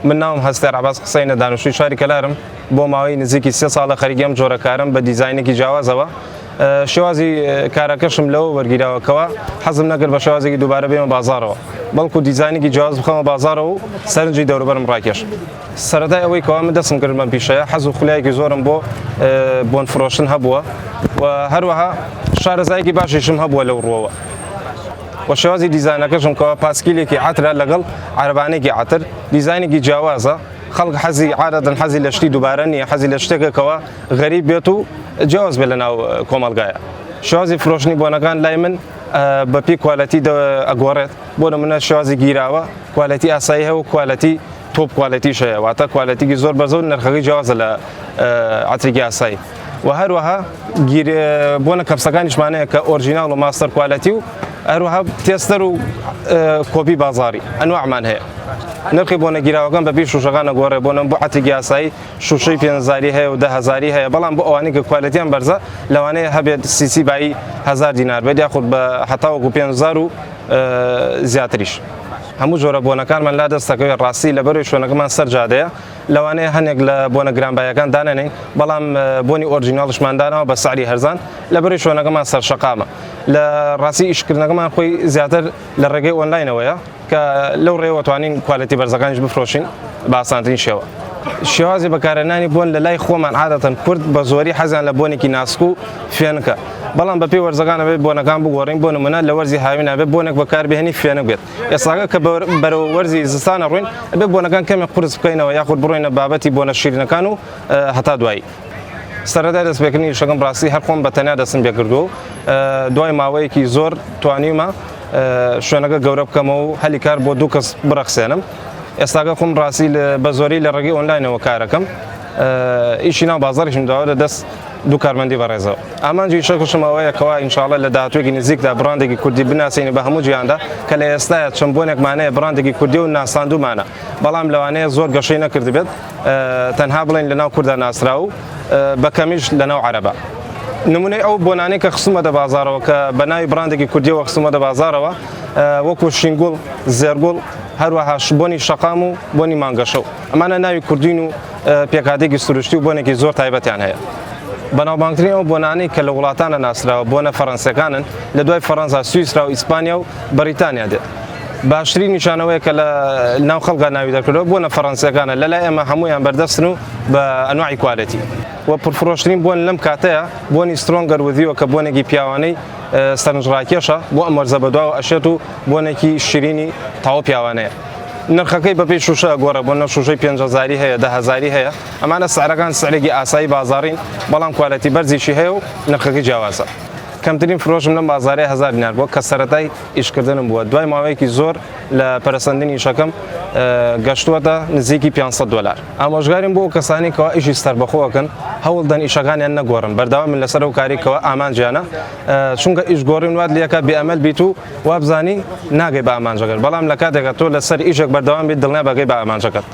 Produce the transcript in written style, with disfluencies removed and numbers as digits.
من ناوم هەستێر عەباس قسەینە دانیشتووی شاری کەلارم بۆ ماوەی نزیکی 3 ساڵە خەریکەم جۆرەکارم بە دیزاینێکی جیاوازەوە شێوازی کارەکەشم لەوە وەرگیراوەکەوە حەزم نەکرد بە شێوازێکی دووبارە بێمە بازارەوە بەڵکو دیزاینێکی جیاواز بخەمە بازارەوە و سەرنجی دەوروبەرم ڕاکێش سەرەتای ئەوەی کەوا من دەستم کرد بەم پیشەیە حەز و خولایەکی زۆرم بۆ بۆن فرۆشتن هەبووە و هەروەها شارەزایەکی باشیشم هەبووە لەو ڕۆوە و شێوازی دیزاینەکەشم کەوا پاسکیلێکی عەترە لەگەڵ عەربانێکی عەتر دیزاینێکی جیاوازە خەڵک حەزی عادەتەن حەزی لە شتی دووبارە نییە حەزی لە شتێکەکەوە غەریب بێت و جیاواز بێت لەناو کۆمەڵگایە شێوازی فرۆشتنی بۆنەکان لای من بەپی کوالەتی ئەگۆڕێت بۆ نمونە شێوازی گیراوە کوالەتی ئاسایی هەیە و کوالەتی تۆپ کوالەتیش هەیە واتە کوالەتیکی زۆر بەرزە و نرخەکەی جیاوازە لە عەترێکی ئاسایی و هەروەها بۆنە کەپسەکانیشمانەیە کە ئۆرجیناڵ و ماستەر کوالەتی و هەروەها تێستەر و کۆپی بازاری ئەنواعمان هەیە نرخی بۆنە گیراوەکان بەپی شوشەکان ئەگۆڕێ بۆنە بۆ عەترێکی ئاسایی شوشەی 5,000 هەیە و 10,000 هەیە بەڵام بۆ ئەوانەی کە کوالەتیان بەرزە لەوانەیە هەبێت سیسی بایی 1000 دینار بێت یاخود بە هەتاوەکو 5,000 و زیاتریش هەموو جۆرە بۆنەکانمان لا دەستەکەوێت ڕاستی لە بەروی شوێنەکەمان سەرجادەیە لەوانەیە هەنێک لە بۆنە گرانبایەکان دانێنین بەڵام بۆنی ئۆرجیناڵشماندانەوە بە سعری هەرزان لە بەروی شوێنەکەمان سەرشەقامە لە ڕاستی ئیشکردنەکەمان خۆی زیاتر لە ڕێگەی ئۆنلاینەوەیە کە لەو ڕێوە توانین کوالەتی بەرزەکانیش بفرۆشین بە ئاسانترین شێوە شێوازی بەکارهێنانی بۆن لە لای خۆمان عادەتەن کورد بە زۆری حەزیان لە بۆنێکی ناسک و فێنکە بەڵام بەپێی وەرزەکانە بێت بۆنەکان بگۆڕین بۆ نمونە لە وەرزی هاوینە بێت بۆنێک بەکاربهێنی فێنک بێت ئێستاگە کە بەرەو وەرزی زستانە ڕوین بێت بۆنەکان کەمێک قورس بکەینەوە یاخود بڕۆینە بابەتی بۆنە شیرینەکان و هەتا دوایی سەرەتای دەستپێکردنی شەکەم ڕاستی هەر خۆم بەتەنیا دەستم پێکردووە دوای ماوەیەکی زۆر توانیمە شوێنەکە گەورە بکەمەوە و هەلی کار بۆ 2 کەس بڕەخسێنم ئێستاگە خۆم ڕاستی بە زۆری لە ڕێگەی ئۆنلاینەوە کارەکەم ئیشی ناو بازاڕیشم داوە دەست دوو کارمەندی بەڕێزەوە ئامانجی شەکوشم ئەوەیە کەوا ئینشاڵڵا لە داهاتوێکی نزیکدا بڕاندێکی کوردی بناسیینی بە هەموو جیاندا کە لە ئێستاە چەند بۆنێکمانەیە بڕاندێکی کوردی و ناساندومانە بەڵام لەوانەیە زۆر گەشەی نەکردی بێت تەنها بڵێن لە ناو کووردا ناسرا و بەکەمیش لە ناو عەرەبە نمونەی ئەو بۆنانەی کە خستومەتە بازارەوە کە بە ناوی بڕاندێکی کوردیەوە خستومەتە بازارەوە وەکو شینگوڵ زێرگوڵ هەروەها بۆنی شەقام و بۆنی مانگەشە ئەمانە ناوی کوردین و پێکاتێکی سروشتی و بۆنێکی زۆر تایبەتیان هەیە بەناوبانگترین ئەو بۆنانەی کە لە وڵاتانە ناسراوە بۆنە فەڕەنسیەکانن لە دوای فەڕەنسا سویسرا و ئیسپانیا و بەریتانیا دێت باشترین نیشانەوەیە کە لە ناو خەڵکا ناوی دەکردەوە بۆنە فەڕەنسیەکانە لەلای ئێمە هەمویان بەردەستن و بە ئەنواعی کوالەتی و پرفرۆشترین بۆن لەم کاتەیە بۆنی سترۆنگەر وذیوە کە بۆنێکی پیاوانەی سەرنجڕاکێشە بۆ ئەمەرزە بەدواوە ئەشێت و بۆنێکی شیرینی تاوە پیاوانەیە نرخەکەی بەپێی شوشە گۆڕە بۆ نە شوشەی 5,000 هەیە 10,000 هەیە ئەمانە سعرەکان سعرێکی ئاسایی بازارین بەڵام کوالەتی بەرزیشی هەیە و نرخەکەی جیاوازە کەمترین فرۆشم لەم بازارەیە 1000 دینار بووە کە سەرەتای ئیشکردنم بووە دوای ماوەیەکی زۆر لە پەرسەندنی ئیشەکەم گەشتووەتە نزیکی 500 دلار ئامۆژگاریم بۆ کەسانی کەوا ئیشی سەربەخۆوەکەن هەوڵ دەن ئیشەکانیان نەگۆڕن بەردەوام من لەسەر ئەو کاریکەوە ئامانجیانە چونکە ئیش گۆڕین وات لەکە بێئەمەل بیت و وابزانی ناگەی بە ئامانجەکەت بەڵام لە کاتێکە تۆ لەسەر ئیشێک بەردەوام بیت دڵنیا بەگەی بە ئامانجەکەت